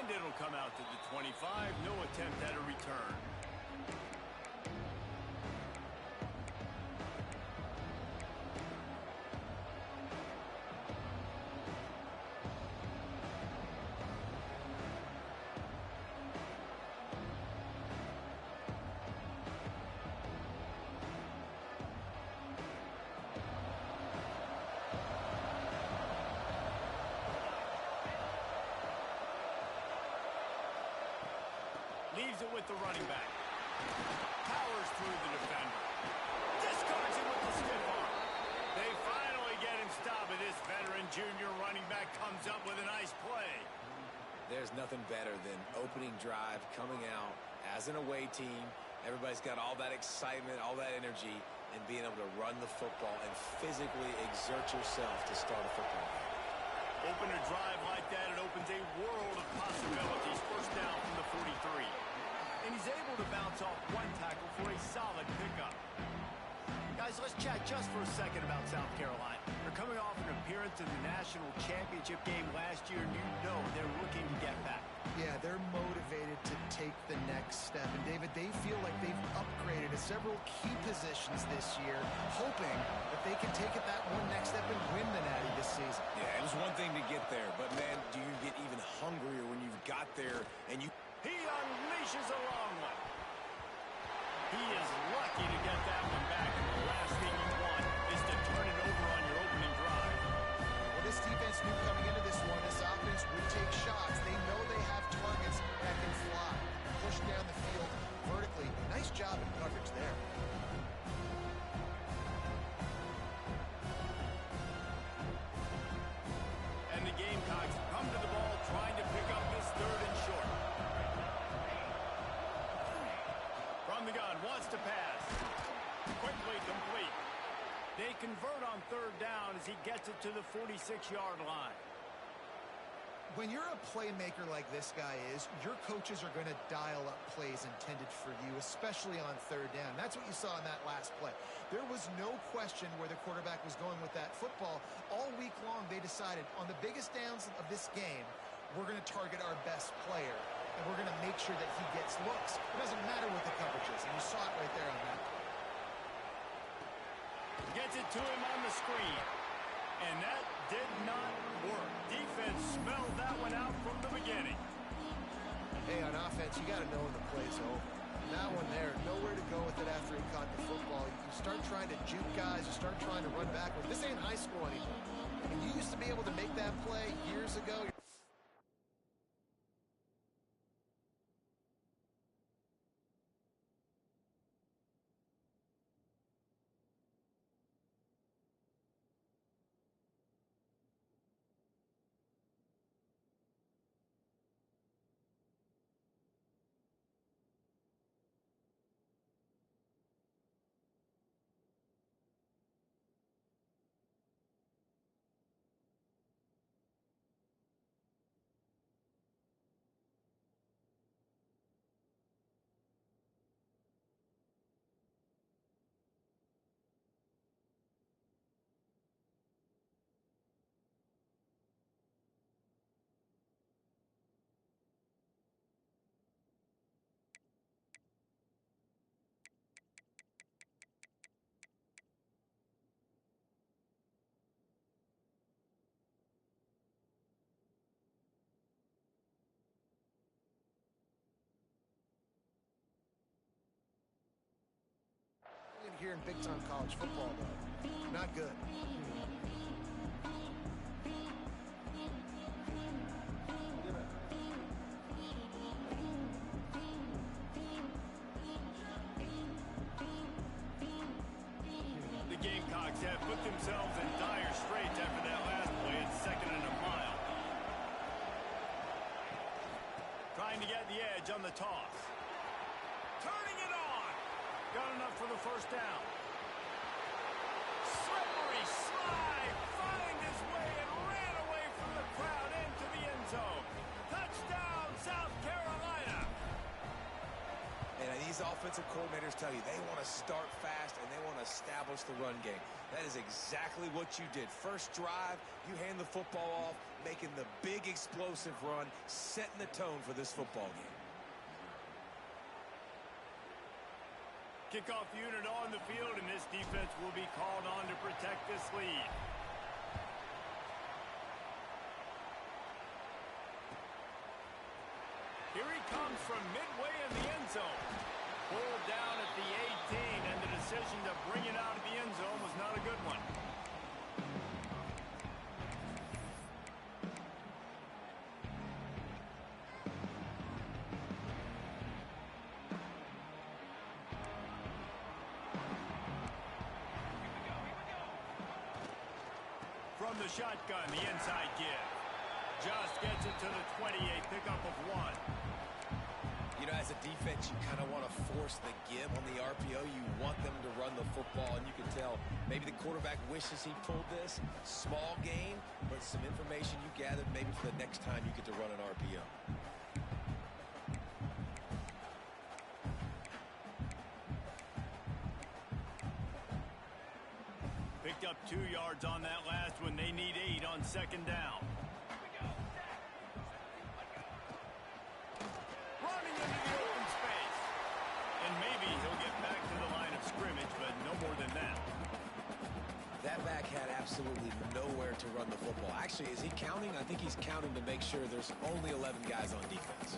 And it'll come out to the 25. No attempt at a return. Leaves it with the running back. Powers through the defender. Discards him with the stiff arm. They finally get him stopped, but this veteran junior running back comes up with a nice play. There's nothing better than opening drive, coming out as an away team. Everybody's got all that excitement, all that energy, and being able to run the football and physically exert yourself to start a football game. Open a drive like that, it opens a world of possibilities. First down from the 43. And he's able to bounce off one tackle for a solid pickup. Guys, let's chat just for a second about South Carolina. They're coming off an appearance in the national championship game last year, and you know they're looking to get back. Yeah, they're motivated to take the next step. And, David, they feel like they've upgraded to several key positions this year, hoping that they can take it that one next step and win the Natty this season. Yeah, it was one thing to get there, but, man, do you get even hungrier when you've got there and you... He unleashes a long one. He is lucky to get that one back, and the last thing you want is to turn it over on your opening drive. Well, this defense knew coming into this one, this offense would take shots. They know they have targets that can fly. Push down the field vertically. Nice job in coverage there. And the Gamecocks come to the ball trying to pick up this third and short. From the gun, wants to pass. Quickly complete. They convert on third down as he gets it to the 46-yard line. When you're a playmaker like this guy is, your coaches are going to dial up plays intended for you, especially on third down. That's what you saw in that last play. There was no question where the quarterback was going with that football. All week long, they decided on the biggest downs of this game, we're going to target our best player, and we're going to make sure that he gets looks. It doesn't matter what the coverage is, and you saw it right there on that. Gets it to him on the screen. And that did not work. Defense smelled that one out from the beginning. Hey, on offense, you got to know when the play's over. And that one there, nowhere to go with it after he caught the football. You start trying to juke guys, you start trying to run backwards. This ain't high school anymore. And you used to be able to make that play years ago. Here in big-time college football, though. Not good. The Gamecocks have put themselves in dire straits after that last play at 2nd and a mile. Trying to get the edge on the toss. Turning it on. Got enough for the first down. Slippery slide. Find his way and ran away from the crowd into the end zone. Touchdown, South Carolina. And these offensive coordinators tell you they want to start fast and they want to establish the run game. That is exactly what you did. First drive, you hand the football off, making the big explosive run, setting the tone for this football game. Kickoff unit on the field, and this defense will be called on to protect this lead. Here he comes from midway in the end zone. Pulled down at the 18, and the decision to bring it out of the end zone was not a good one. From the shotgun, the inside give. Just gets it to the 28, pickup of 1. You know, as a defense, you kind of want to force the give on the RPO. You want them to run the football, and you can tell maybe the quarterback wishes he pulled this. Small gain, but some information you gathered maybe for the next time you get to run an RPO. Picked up 2 yards on that last one. They need 8 on second down. Running into the open space. And maybe he'll get back to the line of scrimmage, but no more than that. That back had absolutely nowhere to run the football. Actually, is he counting? I think he's counting to make sure there's only 11 guys on defense.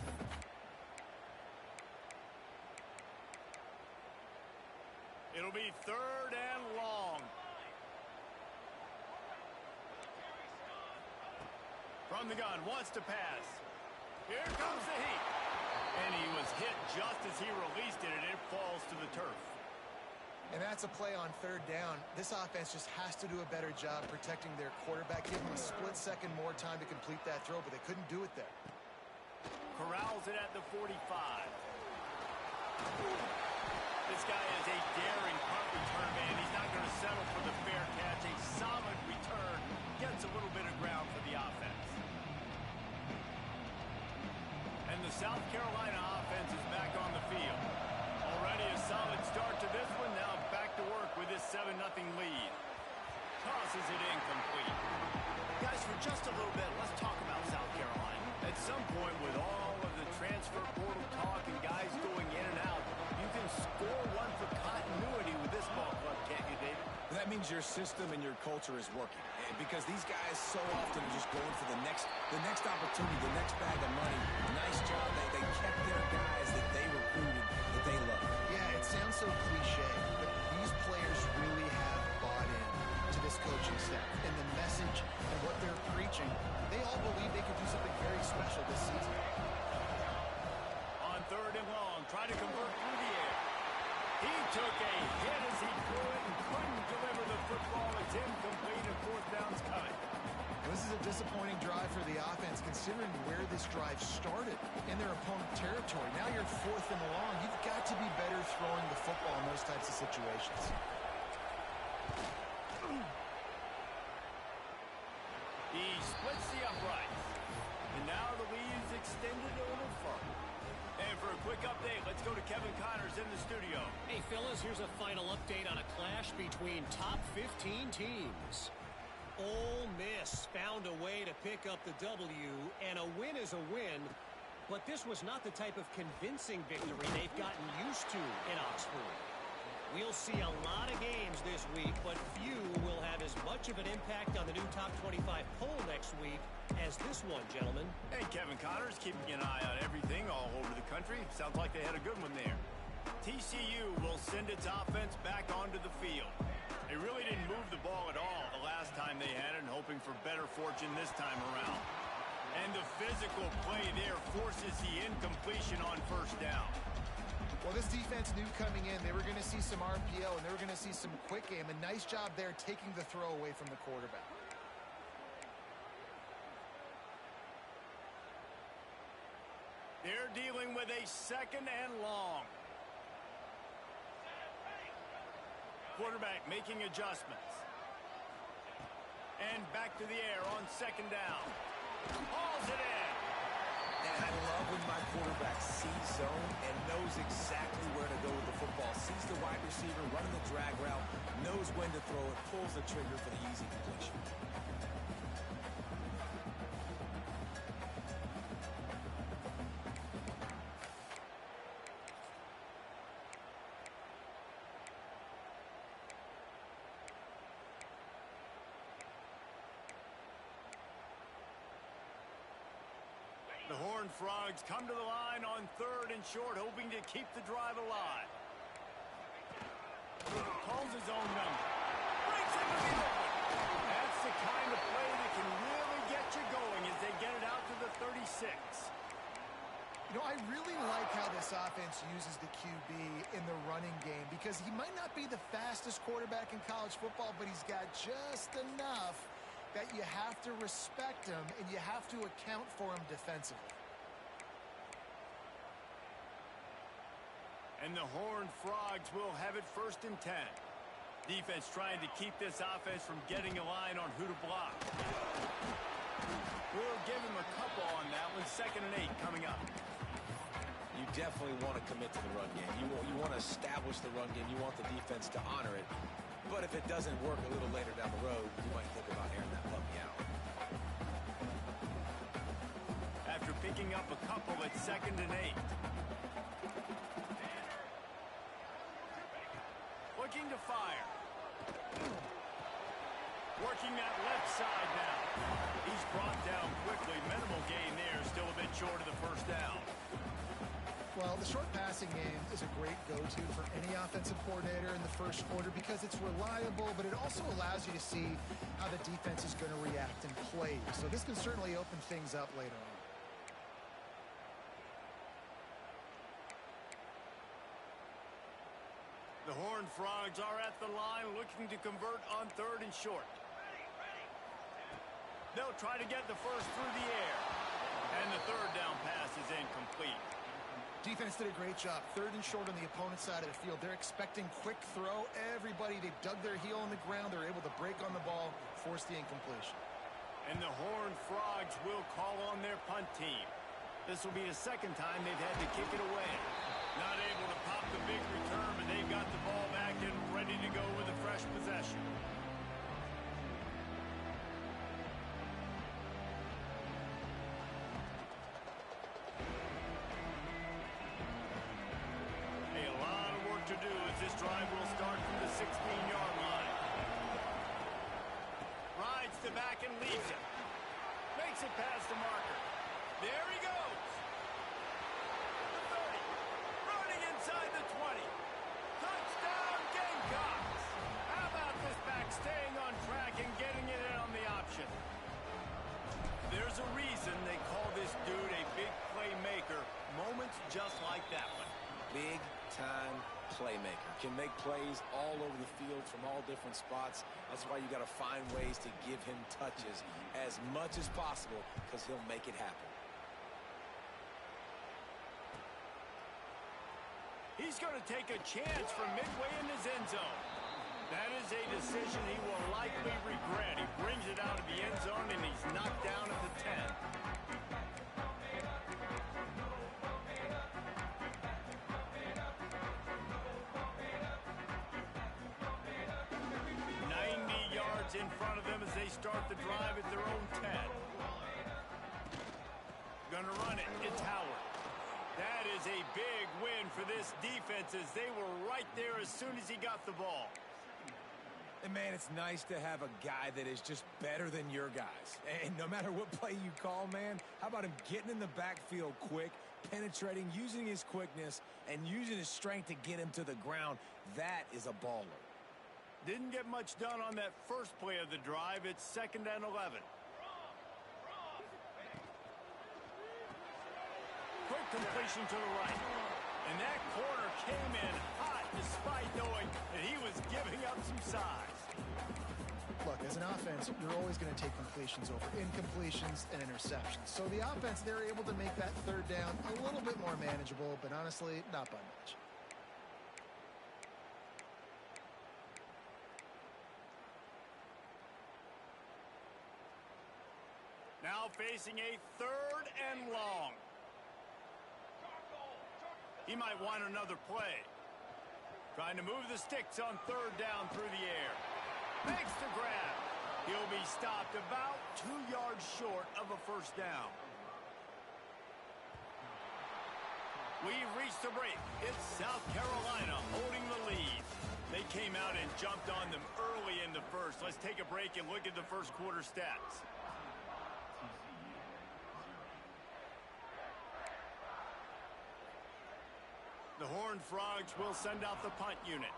It'll be 3rd and long. From the gun, wants to pass. Here comes the heat. And he was hit just as he released it, and it falls to the turf. And that's a play on 3rd down. This offense just has to do a better job protecting their quarterback, give him a split second more time to complete that throw, but they couldn't do it there. Corrals it at the 45. This guy is a daring punt return man. He's not going to settle for the fair catch. A solid return. Gets a little bit of ground for the offense. And the South Carolina offense is back on the field. Already a solid start to this one. Now back to work with this 7-0 lead. Tosses it incomplete. Guys, for just a little bit, let's talk about South Carolina. At some point, with all of the transfer portal talk and guys going in and out, you can score one for continuity with this ball club, can't you, David? That means your system and your culture is working. Because these guys so often are just going for the next opportunity, the next bag of money. Nice job. They kept their guys that they recruited, that they love. Yeah, it sounds so cliche, but these players really have bought in to this coaching staff and the message and what they're preaching. They all believe they could do something very special this season. On 3rd and long, trying to convert through the air. He took a hit as he threw it and couldn't deliver the football. It's incomplete and 4th down's coming. This is a disappointing drive for the offense, considering where this drive started in their opponent territory. Now you're 4th and long. You've got to be better throwing the football in those types of situations. He splits the uprights. And now the lead is extended a little further. And for a quick update, let's go to Kevin Connors in the studio. Hey, fellas, here's a final update on a clash between top 15 teams. Ole Miss found a way to pick up the W, and a win is a win, but this was not the type of convincing victory they've gotten used to in Oxford. We'll see a lot of games this week, but few will have as much of an impact on the new top 25 poll next week as this one, gentlemen. Hey, Kevin Connors keeping an eye on everything all over the country. Sounds like they had a good one there. TCU will send its offense back onto the field. They really didn't move the ball at all the last time they had it, and hoping for better fortune this time around. And the physical play there forces the incompletion on 1st down. Well, this defense knew coming in they were going to see some RPO and they were going to see some quick game. A nice job there taking the throw away from the quarterback. They're dealing with a 2nd and long. Quarterback making adjustments. And back to the air on 2nd down. Hauls it in. And I love when my quarterback sees zone and knows exactly where to go with the football. Sees the wide receiver running the drag route, knows when to throw it, pulls the trigger for the easy completion. The Horned Frogs come to the line on 3rd and short, hoping to keep the drive alive. Calls his own number. Brings him to the open. That's the kind of play that can really get you going as they get it out to the 36. You know, I really like how this offense uses the QB in the running game because he might not be the fastest quarterback in college football, but he's got just enough that you have to respect him and you have to account for him defensively. And the Horned Frogs will have it 1st and 10. Defense trying to keep this offense from getting a line on who to block. We'll give him a couple on that one. 2nd and 8 coming up. You definitely want to commit to the run game. You want to establish the run game. You want the defense to honor it. But if it doesn't work a little later down the road, you might think about airing that puppy out. After picking up a couple at 2nd and 8. Looking to fire. Working that left side now. He's brought down quickly. Minimal gain there. Still a bit short of the 1st down. Well, the short passing game is a great go-to for any offensive coordinator in the 1st quarter because it's reliable, but it also allows you to see how the defense is going to react and play. So this can certainly open things up later on. The Horned Frogs are at the line looking to convert on 3rd and short. They'll try to get the first through the air. And the 3rd down pass is incomplete. Defense did a great job. 3rd and short on the opponent's side of the field. They're expecting quick throw. Everybody, they dug their heel on the ground. They're able to break on the ball, force the incompletion. And the Horned Frogs will call on their punt team. This will be the 2nd time they've had to kick it away. Not able to pop the big return, but they've got the ball back and ready to go with a fresh possession. To do as this drive will start from the 16-yard line. Rides to back and leaves it. Makes it past the marker. There he goes. The 30. Running inside the 20. Touchdown Gamecocks. How about this back staying on track and getting it in on the option? There's a reason they call this dude a big playmaker. Moments just like that one. Big time playmaker. Can make plays all over the field from all different spots. That's why you got to find ways to give him touches as much as possible because he'll make it happen. He's going to take a chance from midway in his end zone. That is a decision he will likely regret. He brings it out of the end zone and he's knocked down at the 10. 90 yards in front of them as they start the drive at their own 10. Gonna run it. It's Howard. That is a big win for this defense as they were right there as soon as he got the ball. And, man, it's nice to have a guy that is just better than your guys. And no matter what play you call, man, how about him getting in the backfield quick, penetrating, using his quickness, and using his strength to get him to the ground? That is a baller. Didn't get much done on that first play of the drive. It's 2nd and 11. Quick completion to the right. And that corner came in hot despite knowing that he was giving up some size. Look, as an offense, you're always going to take completions over incompletions and interceptions. So the offense, they're able to make that 3rd down a little bit more manageable, but honestly, not by much. Now facing a 3rd and long. He might want another play. Trying to move the sticks on third down through the air. Makes the grab. He'll be stopped about 2 yards short of a first down. We've reached the break. It's South Carolina holding the lead. They came out and jumped on them early in the first. Let's take a break and look at the first quarter stats. The Horned Frogs will send out the punt unit.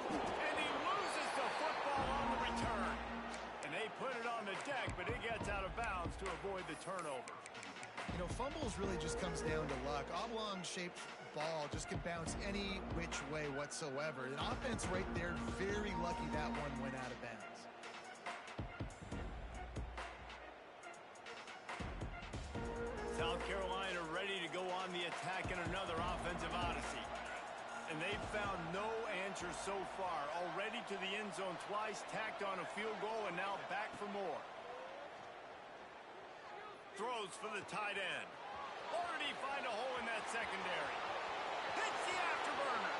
And he loses the football on the return. And they put it on the deck, but it gets out of bounds to avoid the turnover. You know, fumbles really just comes down to luck. Oblong-shaped ball just can bounce any which way whatsoever. An offense right there, very lucky that one went out of bounds. South Carolina ready to go on the attack in another offensive odyssey. And they've found no answer so far. Already to the end zone twice, tacked on a field goal, and now back for more. Throws for the tight end. Or did he find a hole in that secondary? Hits the afterburner.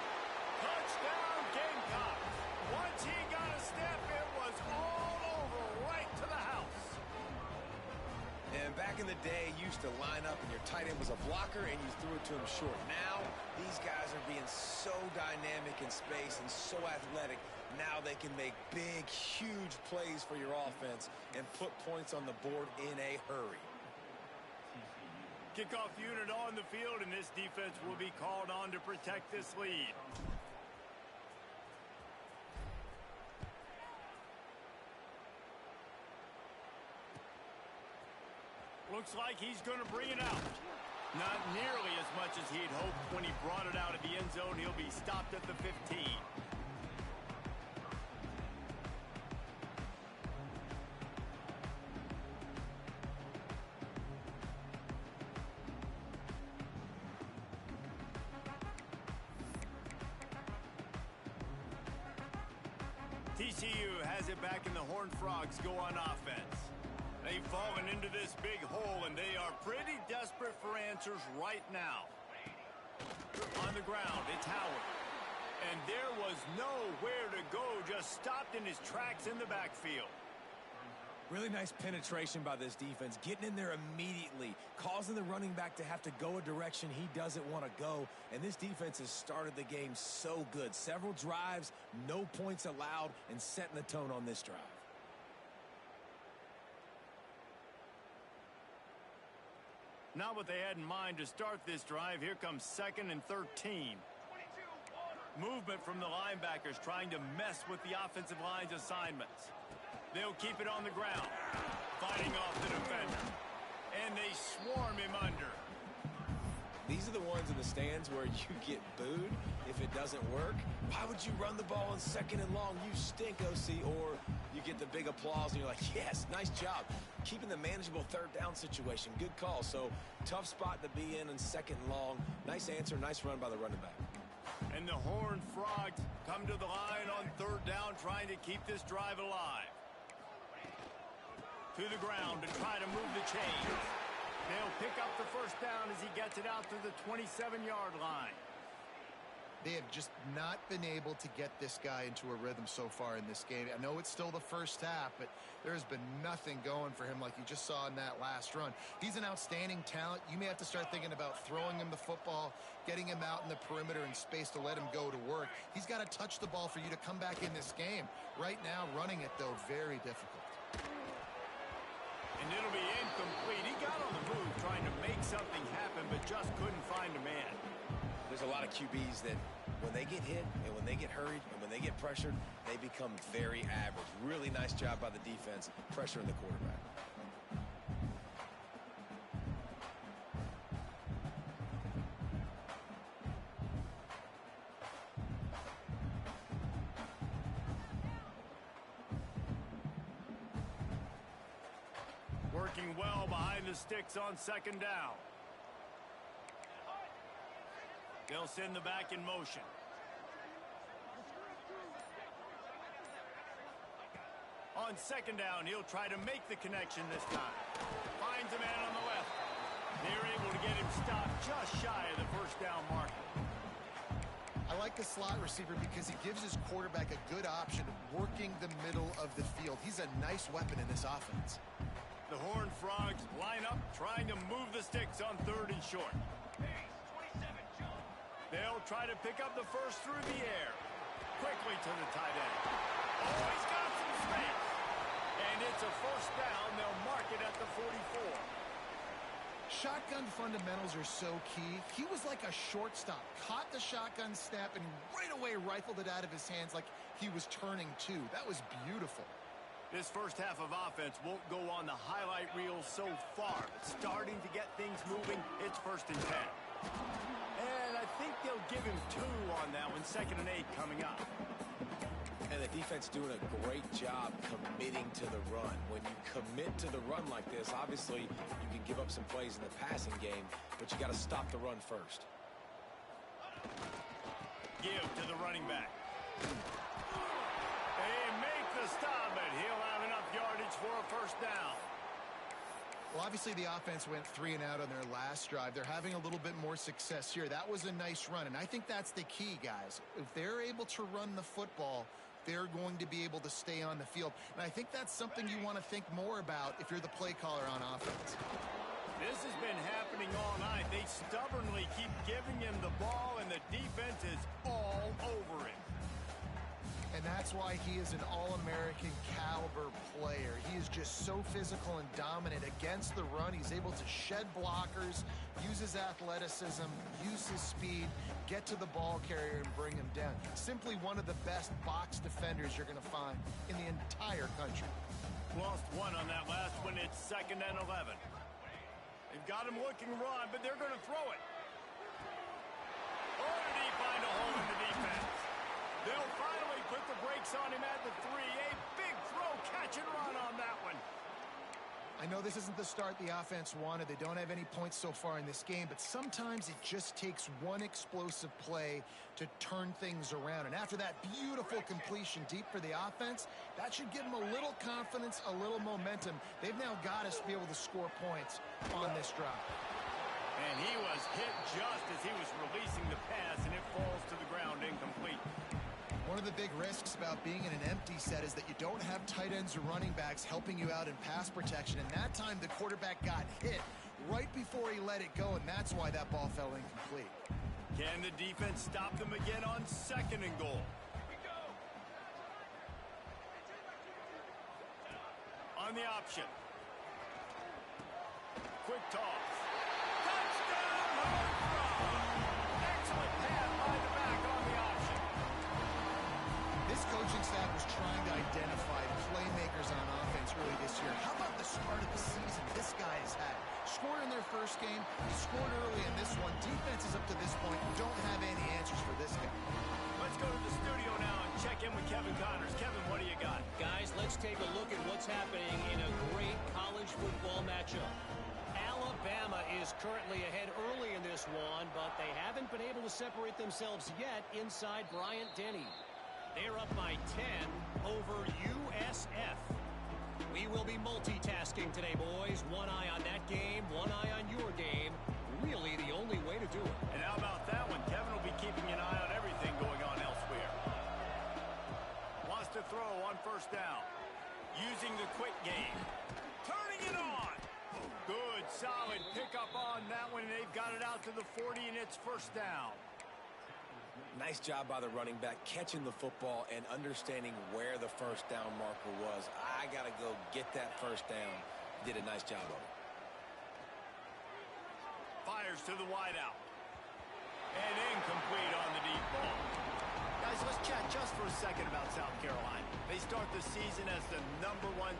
Touchdown Gamecocks. Once he got a step, it was all over right to the house. And back in the day, you used to line up and your tight end was a blocker and you threw it to him short. Now, these guys are being so dynamic in space and so athletic. Now they can make big, huge plays for your offense and put points on the board in a hurry. Kickoff unit on the field, and this defense will be called on to protect this lead. Looks like he's going to bring it out. Not nearly as much as he'd hoped when he brought it out of the end zone. He'll be stopped at the 15. TCU has it back, and the Horned Frogs go on offense. They've fallen into this big hole, and they are pretty desperate for answers right now. On the ground, it's Howard. And there was nowhere to go, just stopped in his tracks in the backfield. Really nice penetration by this defense, getting in there immediately, causing the running back to have to go a direction he doesn't want to go. And this defense has started the game so good. Several drives, no points allowed, and setting the tone on this drive. Not what they had in mind to start this drive. Here comes 2nd and 13. Movement from the linebackers trying to mess with the offensive line's assignments. They'll keep it on the ground, fighting off the defender. And they swarm him under. These are the ones in the stands where you get booed if it doesn't work. Why would you run the ball on 2nd and long? You stink, OC. Or you get the big applause and you're like, yes, nice job. Keeping the manageable 3rd down situation. Good call. So tough spot to be in 2nd and long. Nice answer, nice run by the running back. And the Horned Frogs come to the line on 3rd down, trying to keep this drive alive. To the ground to try to move the chains. They'll pick up the first down as he gets it out to the 27-yard line. They have just not been able to get this guy into a rhythm so far in this game. I know it's still the first half, but there's been nothing going for him like you just saw in that last run. He's an outstanding talent. You may have to start thinking about throwing him the football, getting him out in the perimeter in space to let him go to work. He's got to touch the ball for you to come back in this game. Right now, running it, though, very difficult. And it'll be incomplete. He got on the move trying to make something happen, but just couldn't find a man. There's a lot of QBs that when they get hit and when they get hurried and when they get pressured, they become very average. Really nice job by the defense, pressuring the quarterback. Working well behind the sticks on 2nd down. They'll send the back in motion. On second down, he'll try to make the connection this time. Finds a man on the left. They're able to get him stopped just shy of the first down mark. I like the slot receiver because he gives his quarterback a good option of working the middle of the field. He's a nice weapon in this offense. The Horned Frogs line up, trying to move the sticks on third and short. They'll try to pick up the first through the air. Quickly to the tight end. Oh, he's got some space. And it's a first down. They'll mark it at the 44. Shotgun fundamentals are so key. He was like a shortstop. Caught the shotgun snap and right away rifled it out of his hands like he was turning two. That was beautiful. This first half of offense won't go on the highlight reel so far, but starting to get things moving, it's 1st and 10. And I think they'll give him 2 on that one, 2nd and 8 coming up. And the defense doing a great job committing to the run. When you commit to the run like this, obviously you can give up some plays in the passing game, but you got to stop the run first. Give to the running back. They make the stop, but he'll have enough yardage for a first down. Well, obviously the offense went 3 and out on their last drive. They're having a little bit more success here. That was a nice run, and I think that's the key, guys. If they're able to run the football, they're going to be able to stay on the field. And I think that's something you want to think more about if you're the play caller on offense. This has been happening all night. They stubbornly keep giving him the ball, and the defense is all over it. And that's why he is an All-American caliber player. He is just so physical and dominant against the run. He's able to shed blockers, use his athleticism, use his speed, get to the ball carrier and bring him down. Simply one of the best box defenders you're going to find in the entire country. Lost 1 on that last one. It's 2nd and 11. They've got him looking run, but they're going to throw it. Oh, did he find a hole in the defense? They'll finally put the brakes on him at the 3. A big throw, catch and run on that one. I know this isn't the start the offense wanted. They don't have any points so far in this game, but sometimes it just takes one explosive play to turn things around. And after that beautiful completion deep for the offense, that should give them a little confidence, a little momentum. They've now got us to be able to score points on this drive. And he was hit just as he was releasing the pass, and it falls to the ground incomplete. One of the big risks about being in an empty set is that you don't have tight ends or running backs helping you out in pass protection. And that time the quarterback got hit right before he let it go, and that's why that ball fell incomplete. Can the defense stop them again on 2nd and goal? On the option. Quick toss. Touchdown, Horned Frogs! Excellent pass by the back on the option. This coaching staff was trying to identify playmakers on offense early this year. How about the start of the season this guy has had? Scored in their first game, scored early in this one. Defenses up to this point don't have any answers for this guy. Let's go to the studio now and check in with Kevin Connors. Kevin, what do you got? Guys, let's take a look at what's happening in a great college football matchup. Alabama is currently ahead early in this one, but they haven't been able to separate themselves yet inside Bryant-Denny. They're up by 10 over USF. We will be multitasking today, boys. One eye on that game, one eye on your game. Really the only way to do it. And how about that one? Kevin will be keeping an eye on everything going on elsewhere. Wants to throw on 1st down. Using the quick game. Turning it on. Good, solid pickup on that one. They've got it out to the 40, and it's 1st down. Nice job by the running back catching the football and understanding where the 1st down marker was. I got to go get that 1st down. Did a nice job of it. Fires to the wideout. And incomplete on the deep ball. Guys, let's chat just for a second about South Carolina. They start the season as the #1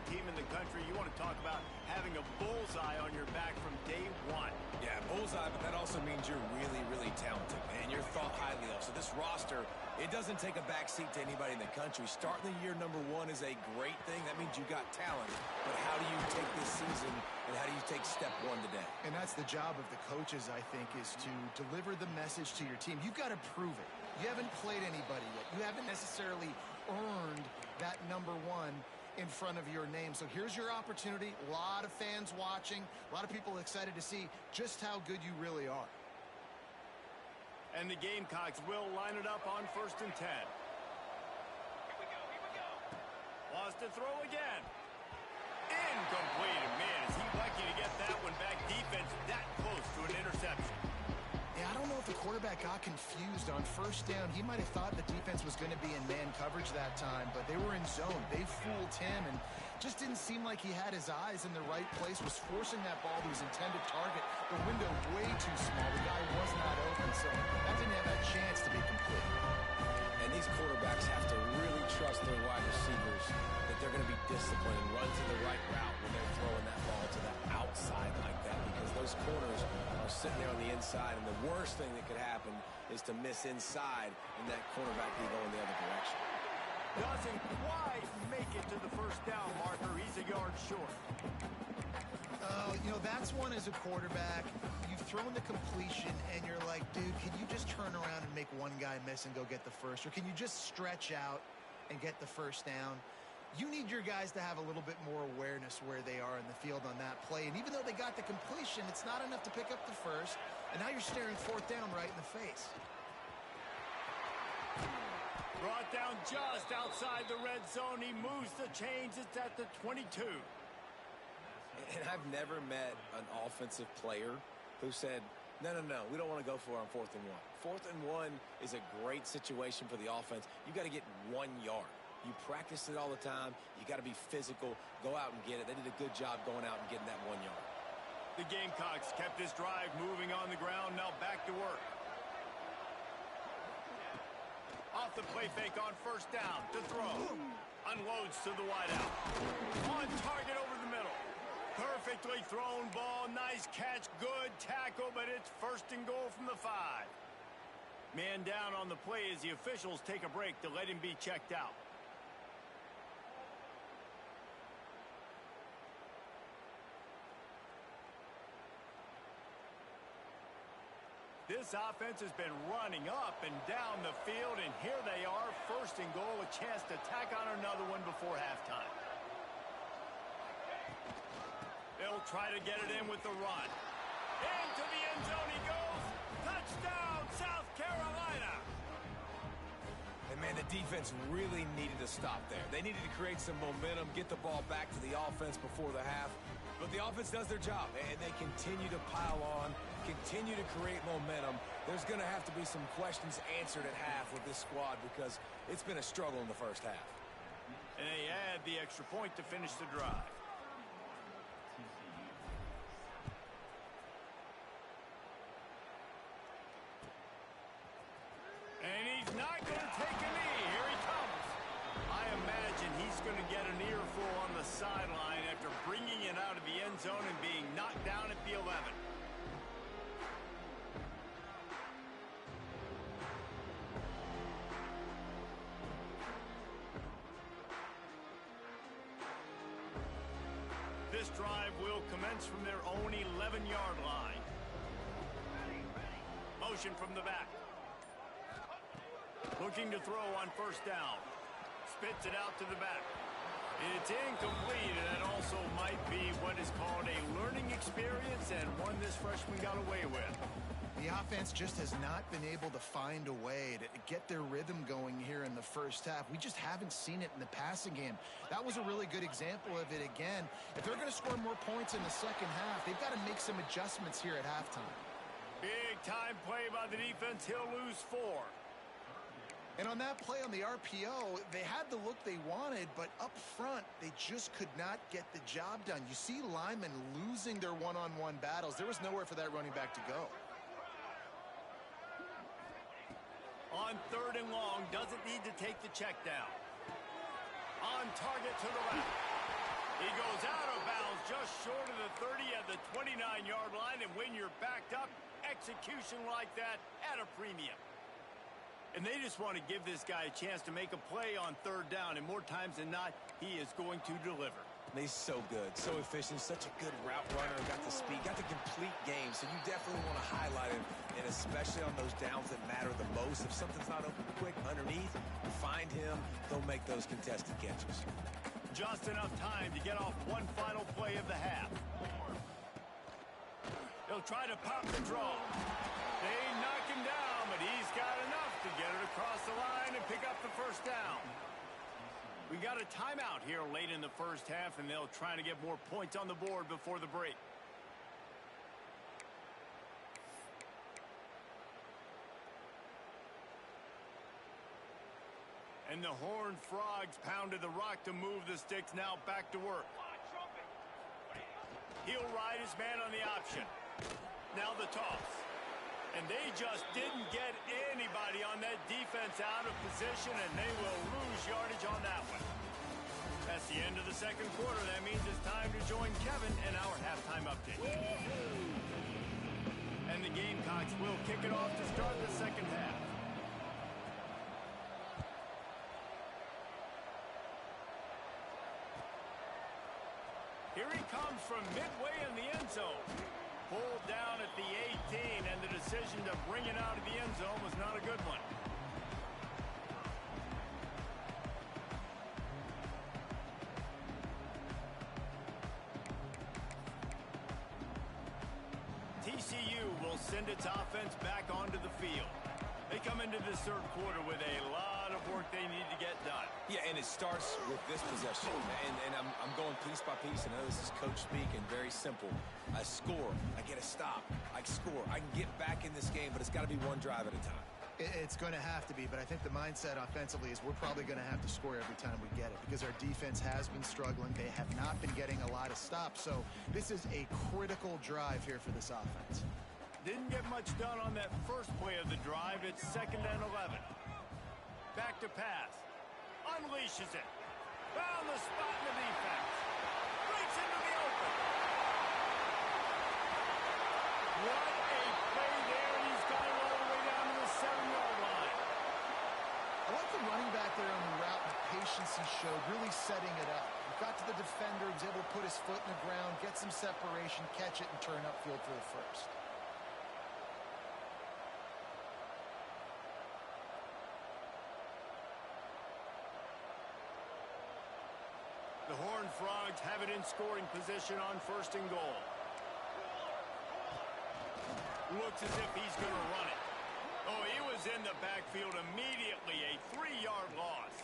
team in the country. You want to talk about having a bullseye on your back from day one. Yeah, bullseye, but that also means you're really, really talented, man. You're thought highly of. So this roster, it doesn't take a backseat to anybody in the country. Starting the year #1 is a great thing. That means you got talent. But how do you take this season, and how do you take step 1 today? And that's the job of the coaches, I think, is to deliver the message to your team. You've got to prove it. You haven't played anybody yet. You haven't necessarily earned that #1. in front of your name. So here's your opportunity. A lot of fans watching, a lot of people excited to see just how good you really are. And the Gamecocks will line it up on 1st and 10. Wants to throw again. Incomplete. Man, is he lucky to get that one back. Defense that close to an interception. Yeah, I don't know if the quarterback got confused on 1st down. He might have thought the defense was going to be in man coverage that time, but they were in zone. They fooled him and just didn't seem like he had his eyes in the right place, was forcing that ball to his intended target. The window way too small. The guy was not open, so that didn't have a chance to be complete. And these quarterbacks have to really trust their wide receivers that they're going to be disciplined and run to the right route when they're throwing that ball to the outside like that, because those corners are sitting there on the inside, and the worst thing that could happen is to miss inside and that cornerback be going the other direction. Doesn't quite make it to the 1st down marker. He's a yard short. Oh, you know, that's one as a quarterback. You've thrown the completion, and you're like, dude, can you just turn around and make one guy miss and go get the first? Or can you just stretch out and get the 1st down? You need your guys to have a little bit more awareness where they are in the field on that play. And even though they got the completion, it's not enough to pick up the 1st. And now you're staring 4th down right in the face. Brought down just outside the red zone. He moves the chains. It's at the 22. And I've never met an offensive player who said, no, we don't want to go for it on 4th and 1. 4th and 1 is a great situation for the offense. You got to get 1 yard. You practice it all the time. You got to be physical. Go out and get it. They did a good job going out and getting that 1 yard. The Gamecocks kept this drive moving on the ground. Now back to work. Off the play fake on 1st down to throw. Unloads to the wideout. On target over the middle. Perfectly thrown ball. Nice catch. Good tackle, but it's 1st and goal from the 5. Man down on the play as the officials take a break to let him be checked out. This offense has been running up and down the field, and here they are, 1st and goal, a chance to tack on another one before halftime. They'll try to get it in with the run. Into the end zone he goes. Touchdown, South Carolina. And, man, the defense really needed to stop there. They needed to create some momentum, get the ball back to the offense before the half. But the offense does their job, and they continue to pile on, continue to create momentum. There's going to have to be some questions answered at half with this squad because it's been a struggle in the 1st half. And they add the extra point to finish the drive. And he's not going to take a knee. Here he comes. I imagine he's going to get an earful on the sideline after bringing it out of the end zone and being knocked down at the 11. This drive will commence from their own 11-yard line. Motion from the back. Looking to throw on 1st down. Spits it out to the back. It's incomplete, and it also might be what is called a learning experience and one this freshman got away with. The offense just has not been able to find a way to get their rhythm going here in the 1st half. We just haven't seen it in the passing game. That was a really good example of it again. If they're going to score more points in the 2nd half, they've got to make some adjustments here at halftime. Big time play by the defense. He'll lose 4. And on that play on the RPO, they had the look they wanted, but up front, they just could not get the job done. You see linemen losing their one-on-one battles. There was nowhere for that running back to go. On 3rd and long, doesn't need to take the check down. On target to the left. He goes out of bounds just short of the 30 at the 29-yard line, and when you're backed up, execution like that at a premium. And they just want to give this guy a chance to make a play on 3rd down, and more times than not, he is going to deliver. He's so good, so efficient, such a good route runner, got the speed, got the complete game, so you definitely want to highlight him, and especially on those downs that matter the most. If something's not open quick underneath, find him, they'll make those contested catches. just enough time to get off one final play of the half. He'll try to pop the draw. They knock him down, but he's got enough to get it across the line and pick up the first down. We got a timeout here late in the first half, and they'll try to get more points on the board before the break. And the Horned Frogs pounded the rock to move the sticks, now back to work. He'll ride his man on the option. Now the toss. And they just didn't get anybody on that defense out of position, and they will lose yardage on that one. That's the end of the second quarter. That means it's time to join Kevin in our halftime update. And the Gamecocks will kick it off to start the second half. Here he comes from midway in the end zone. Pulled down at the 18, and the decision to bring it out of the end zone was not a good one. TCU will send its offense back onto the field. They come into this third quarter with a lot of work they need to get done. Yeah, and it starts with this possession. And I'm going piece by piece. I know this is coach speak and very simple. I score. I get a stop. I score. I can get back in this game, but it's got to be one drive at a time. It's going to have to be, but I think the mindset offensively is we're probably going to have to score every time we get it because our defense has been struggling. They have not been getting a lot of stops, so this is a critical drive here for this offense. Didn't get much done on that first play of the drive. It's 2nd and 11. Back to pass. Unleashes it. Found the spot in the defense. Breaks into the open. What a play there. He's got it all the way down to the 7-yard line. I like the running back there on the route and the patience he showed, really setting it up. He got to the defender, he was able to put his foot in the ground, get some separation, catch it, and turn upfield for the first. The Horned Frogs have it in scoring position on 1st and goal. Looks as if he's going to run it. Oh, he was in the backfield immediately. A 3-yard loss.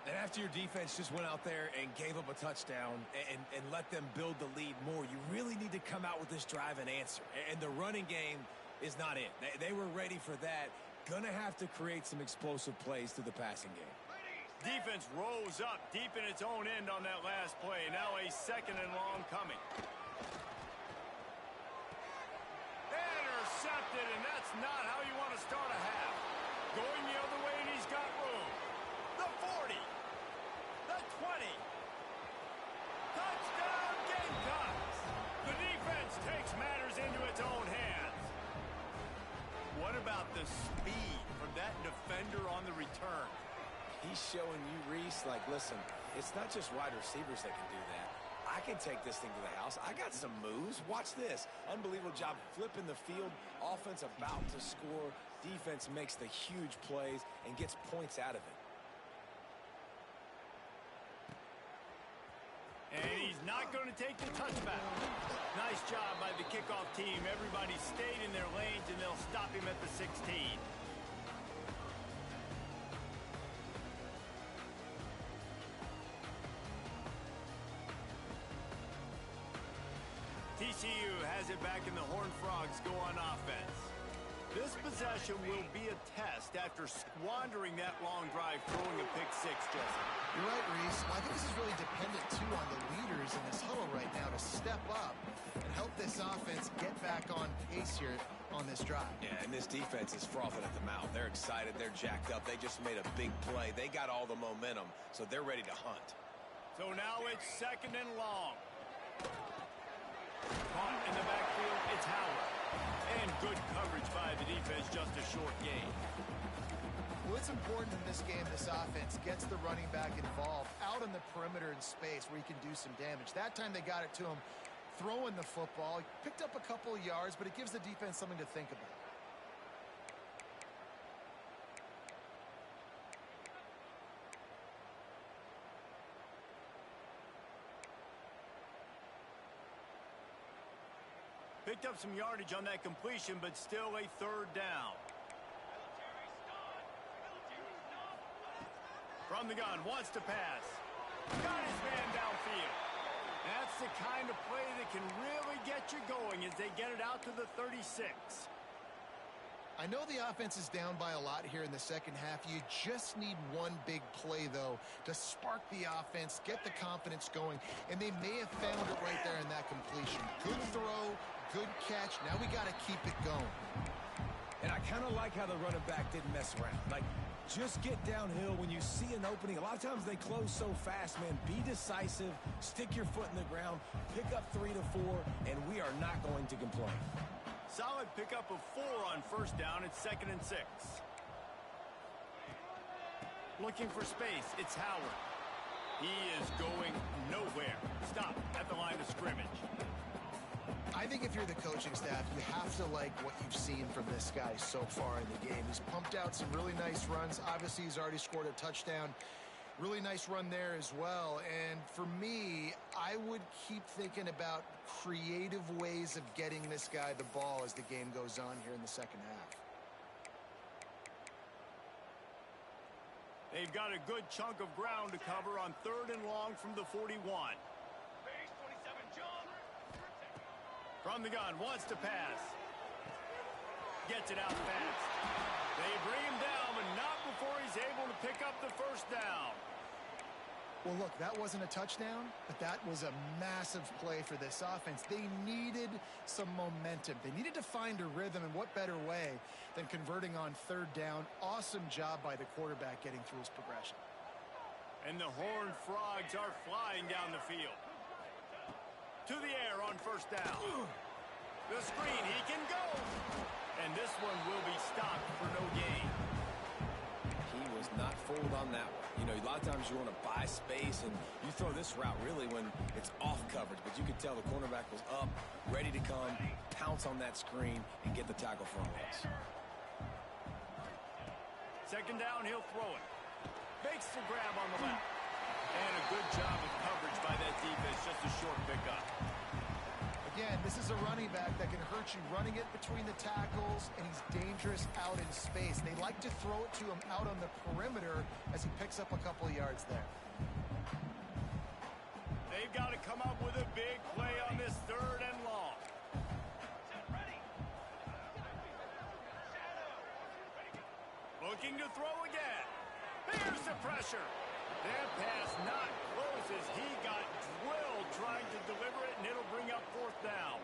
And after your defense just went out there and gave up a touchdown and let them build the lead more, you really need to come out with this drive and answer. And the running game is not it. They were ready for that. Gonna have to create some explosive plays through the passing game. Defense rose up deep in its own end on that last play. Now a 2nd and long coming. Intercepted, and that's not how you want to start a half. Going the other way, and he's got room. The 40. The 20. Touchdown, Gamecocks. The defense takes matters into its own hands. What about the speed from that defender on the return? He's showing you, Reese, like, listen, it's not just wide receivers that can do that. I can take this thing to the house. I got some moves. Watch this. Unbelievable job flipping the field. Offense about to score. Defense makes the huge plays and gets points out of it. And he's not going to take the touchback. Nice job by the kickoff team. Everybody stayed in their lanes, and they'll stop him at the 16. TCU has it back, and the Horned Frogs go on offense. This possession will be a test after squandering that long drive, throwing a pick six, Jesse. You're right, Reese. I think this is really dependent, too, on the leaders in this huddle right now to step up and help this offense get back on pace here on this drive. Yeah, and this defense is frothing at the mouth. They're excited. They're jacked up. They just made a big play. They got all the momentum, so they're ready to hunt. So now it's 2nd and long. Caught in the backfield, it's Howard. And good coverage by the defense, just a short gain. Well, it's important in this game, this offense gets the running back involved out on the perimeter in space where he can do some damage. That time they got it to him throwing the football. He picked up a couple of yards, but it gives the defense something to think about. Picked up some yardage on that completion, but still a third down. From the gun, wants to pass. Got his man downfield. That's the kind of play that can really get you going as they get it out to the 36. I know the offense is down by a lot here in the second half. You just need one big play, though, to spark the offense, get the confidence going, and they may have found it right there in that completion. Good throw, good catch. Now we got to keep it going. And I kind of like how the running back didn't mess around. Like, just get downhill when you see an opening. A lot of times they close so fast, man. Be decisive, stick your foot in the ground, pick up 3 to 4, and we are not going to complain. Solid pickup of 4 on first down. It's 2nd and 6. Looking for space. It's Howard. He is going nowhere. Stop at the line of scrimmage. I think if you're the coaching staff, you have to like what you've seen from this guy so far in the game. He's pumped out some really nice runs. Obviously, he's already scored a touchdown. Really nice run there as well. And for me, I would keep thinking about creative ways of getting this guy the ball as the game goes on here in the second half. They've got a good chunk of ground to cover on 3rd and long from the 41. From the gun, wants to pass. Gets it out fast. They bring him down, but not before he's able to pick up the first down. Well, look, that wasn't a touchdown, but that was a massive play for this offense. They needed some momentum. They needed to find a rhythm, and what better way than converting on 3rd down. Awesome job by the quarterback getting through his progression. And the Horned Frogs are flying down the field. To the air on first down. The screen, he can go. And this one will be stopped for no gain. He was not fooled on that one. You know, a lot of times you want to buy space, and you throw this route really when it's off coverage. But you could tell the cornerback was up, ready to come, pounce on that screen, and get the tackle for a loss. 2nd down, he'll throw it. Makes the grab on the left. And a good job of coverage by that defense, just a short pickup. Again, this is a running back that can hurt you running it between the tackles, and he's dangerous out in space. They like to throw it to him out on the perimeter as he picks up a couple of yards there. They've got to come up with a big play on this 3rd and long. Looking to throw again. Here's the pressure. That pass not close as he got drilled trying to deliver it, and it'll bring up 4th down.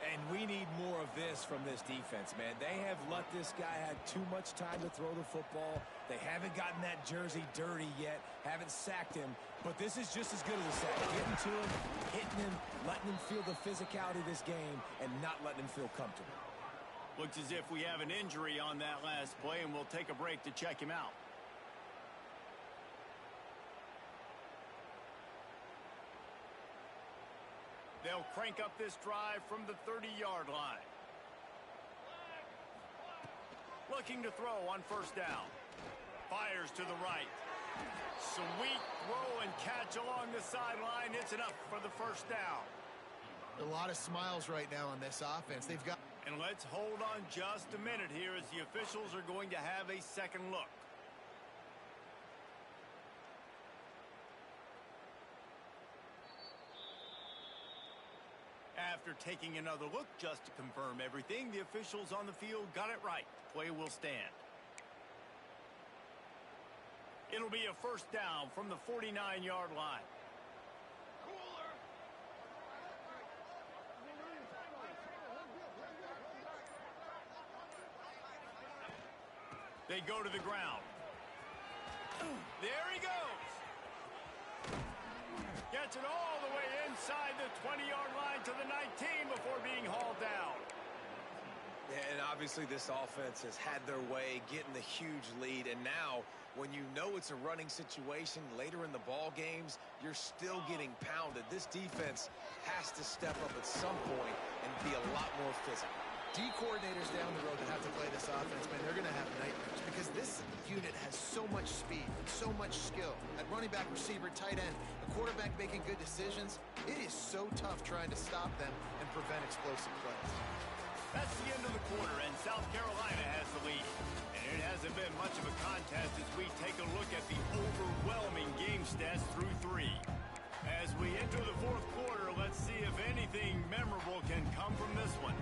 And we need more of this from this defense, man. They have let this guy have too much time to throw the football. They haven't gotten that jersey dirty yet, haven't sacked him. But this is just as good as a sack. Getting to him, hitting him, letting him feel the physicality of this game, and not letting him feel comfortable. Looks as if we have an injury on that last play, and we'll take a break to check him out. They'll crank up this drive from the 30-yard line. Looking to throw on first down. Fires to the right. Sweet throw and catch along the sideline. It's enough for the first down. A lot of smiles right now on this offense. They've got... And let's hold on just a minute here as the officials are going to have a second look. After taking another look just to confirm everything, the officials on the field got it right. Play will stand. It'll be a first down from the 49-yard line. They go to the ground. There he goes. Gets it all the way inside the 20-yard line to the 19 before being hauled down. Yeah, and obviously this offense has had their way, getting the huge lead. And now, when you know it's a running situation later in the ball games, you're still getting pounded. This defense has to step up at some point and be a lot more physical. D coordinators down the road that have to play this offense, man, they're going to have nightmares because this unit has so much speed and so much skill. At running back, receiver, tight end, a quarterback making good decisions, It is so tough trying to stop them and prevent explosive plays. That's the end of the quarter, and South Carolina has the lead. And it hasn't been much of a contest as we take a look at the overwhelming game stats through 3. As we enter the fourth quarter, let's see if anything memorable can come from this one.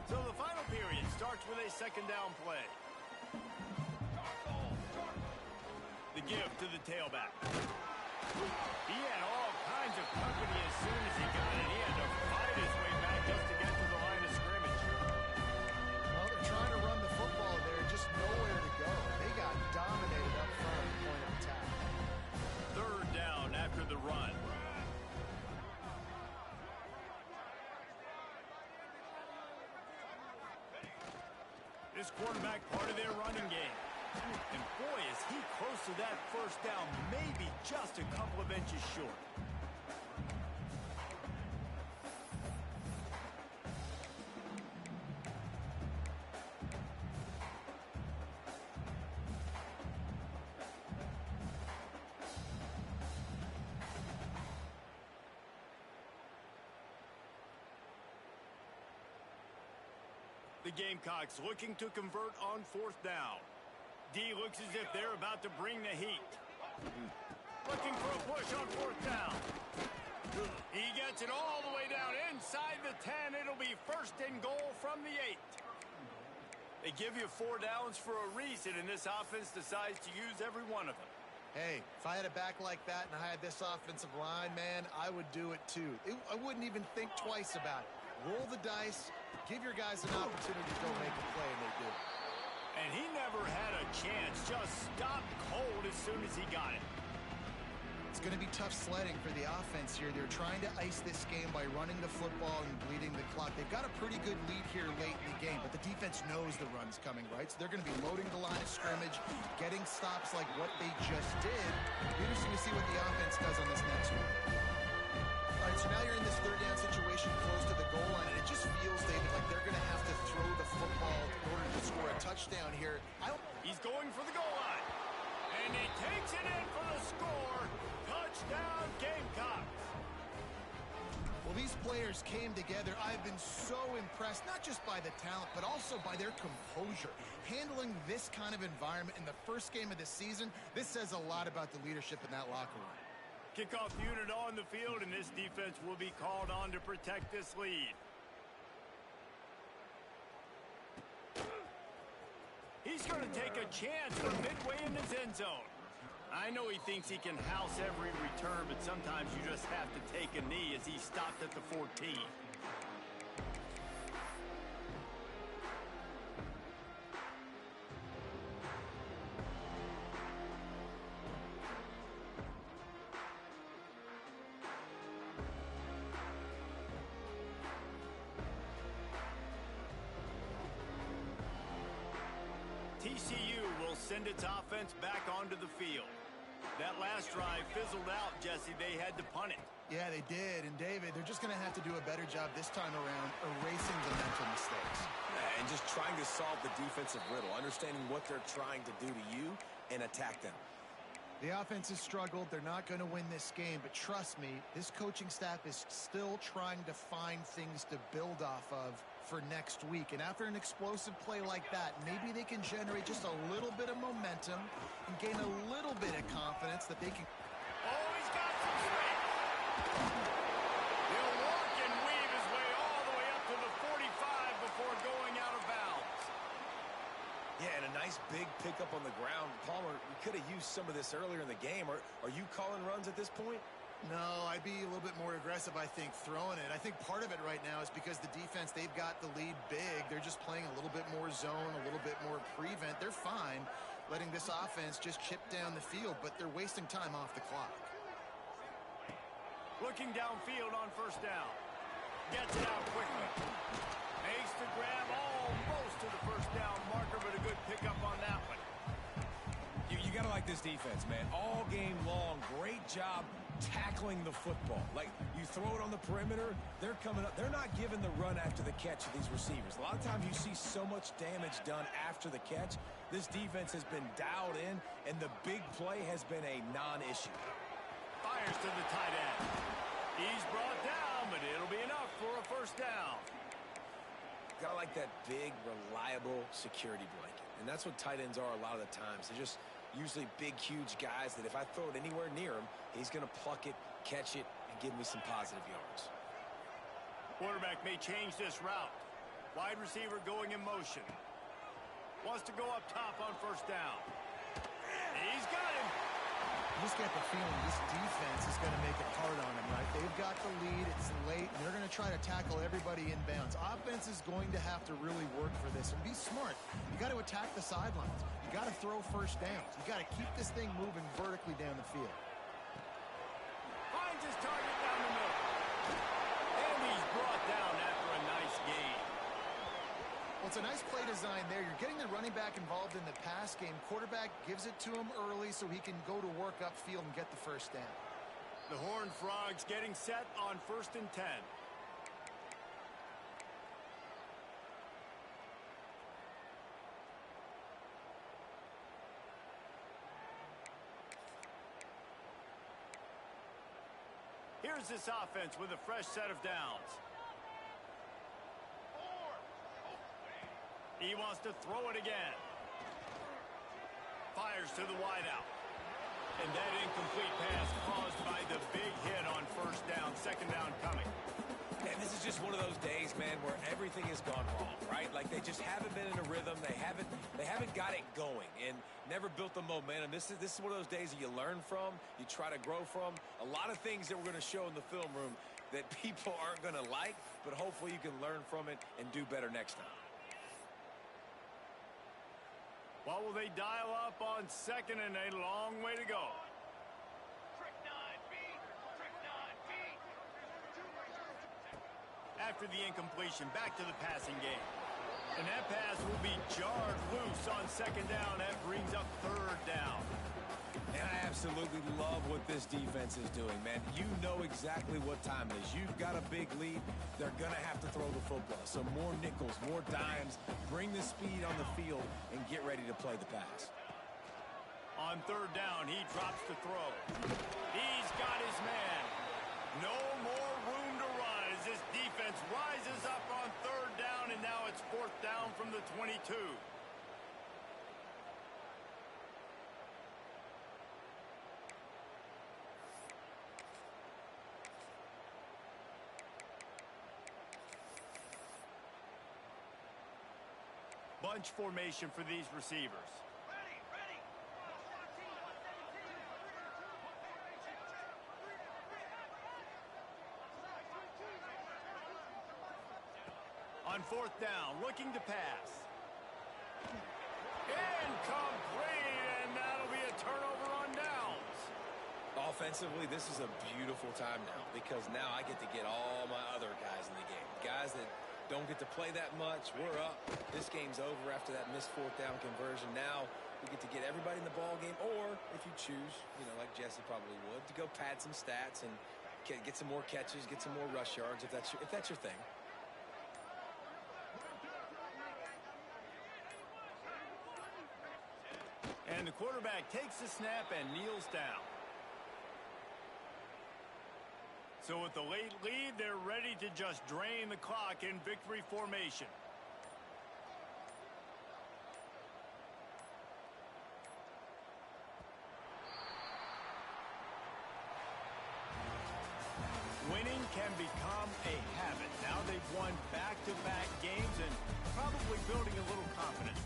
So the final period starts with a second down play. The give to the tailback. He had all kinds of company as soon as he got it. He had to fight his way back just to get to the line of scrimmage. Well, they're trying to run the football there, just nowhere to go. They got dominated up front at the point of attack. Third down after the run. This quarterback part of their running game. And boy, is he close to that first down, maybe just a couple of inches short. The Gamecocks looking to convert on fourth down. D looks as if they're about to bring the heat. Looking for a push on fourth down. He gets it all the way down inside the 10. It'll be first and goal from the 8. They give you 4 downs for a reason, and this offense decides to use every one of them. Hey, if I had a back like that and I had this offensive line, man, I would do it too. I wouldn't even think twice about it. Roll the dice, give your guys an opportunity to go make a play, and they do. And he never had a chance, just stopped cold as soon as he got it. It's going to be tough sledding for the offense here. They're trying to ice this game by running the football and bleeding the clock. They've got a pretty good lead here late in the game, but the defense knows the run's coming, right? So they're going to be loading the line of scrimmage, getting stops like what they just did. Interesting to see what the offense does on this next one. All right, so now you're in this third down situation close to the goal line, and it just feels, David, like they're going to have to throw the football in order to score a touchdown here. He's going for the goal line, and he takes it in for the score. Touchdown, Gamecocks. Well, these players came together. I've been so impressed, not just by the talent, but also by their composure. Handling this kind of environment in the first game of the season, this says a lot about the leadership in that locker room. Kickoff unit on the field, and this defense will be called on to protect this lead. He's going to take a chance from midway in his end zone. I know he thinks he can house every return, but sometimes you just have to take a knee as he stopped at the 14. TCU will send its offense back onto the field. That last drive fizzled out, Jesse. They had to punt it. Yeah, they did. And, David, they're just going to have to do a better job this time around erasing the mental mistakes. And just trying to solve the defensive riddle, understanding what they're trying to do to you and attack them. The offense has struggled. They're not going to win this game. But trust me, this coaching staff is still trying to find things to build off of for next week. And after an explosive play like that, maybe they can generate just a little bit of momentum and gain a little bit of confidence that they can. Oh, he's got some strength. He'll walk and weave his way all the way up to the 45 before going out of bounds. Yeah, and a nice big pickup on the ground. Palmer, we could have used some of this earlier in the game. Are you calling runs at this point? No, I'd be a little bit more aggressive, I think, throwing it. I think part of it right now is because the defense, they've got the lead big. They're just playing a little bit more zone, a little bit more prevent. They're fine letting this offense just chip down the field, but they're wasting time off the clock. Looking downfield on first down. Gets it out quickly. Makes the grab almost to the first down marker, but a good pickup on that one. You got to like this defense, man. All game long, great job tackling the football. Like, you throw it on the perimeter, they're coming up. They're not giving the run after the catch to these receivers. A lot of times you see so much damage done after the catch. This defense has been dialed in, and the big play has been a non-issue. Fires fires to the tight end. He's brought down, but it'll be enough for a first down. Gotta like that big, reliable security blanket. And that's what tight ends are a lot of the times. They're just usually big, huge guys that if I throw it anywhere near him, he's going to pluck it, catch it, and give me some positive yards. Quarterback may change this route. Wide receiver going in motion. Wants to go up top on first down. He's got him. You just get the feeling this defense is going to make it hard on them, right? They've got the lead. It's late. And they're going to try to tackle everybody inbounds. Offense is going to have to really work for this and be smart. You got to attack the sidelines. You got to throw first downs. You got to keep this thing moving vertically down the field. Finds his target down the middle. And he's brought down after a nice gain. Well, it's a nice play design there. You're getting the running back involved in the pass game. Quarterback gives it to him early so he can go to work upfield and get the first down. The Horned Frogs getting set on 1st and 10. Here's this offense with a fresh set of downs. He wants to throw it again. Fires to the wideout. And that incomplete pass caused by the big hit on first down. Second down coming. And this is just one of those days, man, where everything has gone wrong, right? Like they just haven't been in a rhythm. They haven't got it going and never built the momentum. This is one of those days that you learn from, you try to grow from. A lot of things that we're going to show in the film room that people aren't going to like, but hopefully you can learn from it and do better next time. What will they dial up on second and a long way to go? After the incompletion, back to the passing game. And that pass will be jarred loose on second down. That brings up third down. And I absolutely love what this defense is doing, man. You know exactly what time it is. You've got a big lead. They're going to have to throw the football. So more nickels, more dimes. Bring the speed on the field and get ready to play the pass. On third down, he drops the throw. He's got his man. No more room to run as this defense rises up on third down, and now it's fourth down from the 22. Bunch formation for these receivers. On fourth down, looking to pass. Incomplete, and that'll be a turnover on downs. Offensively, this is a beautiful time now because now I get to get all my other guys in the game. Guys that don't get to play that much. We're up. This game's over after that missed fourth down conversion. Now we get to get everybody in the ball game, or if you choose, like Jesse probably would, to go pad some stats and get some more catches, get some more rush yards if that's your thing. And the quarterback takes the snap and kneels down. So with the late lead, they're ready to just drain the clock in victory formation. Winning can become a habit. Now they've won back-to-back games and probably building a little confidence.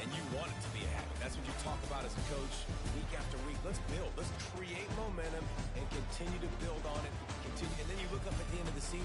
And you want it to be a habit. That's what you talk about as a coach week after week. Let's build. Let's create momentum and continue to build on it. And then you look up at the end of the season.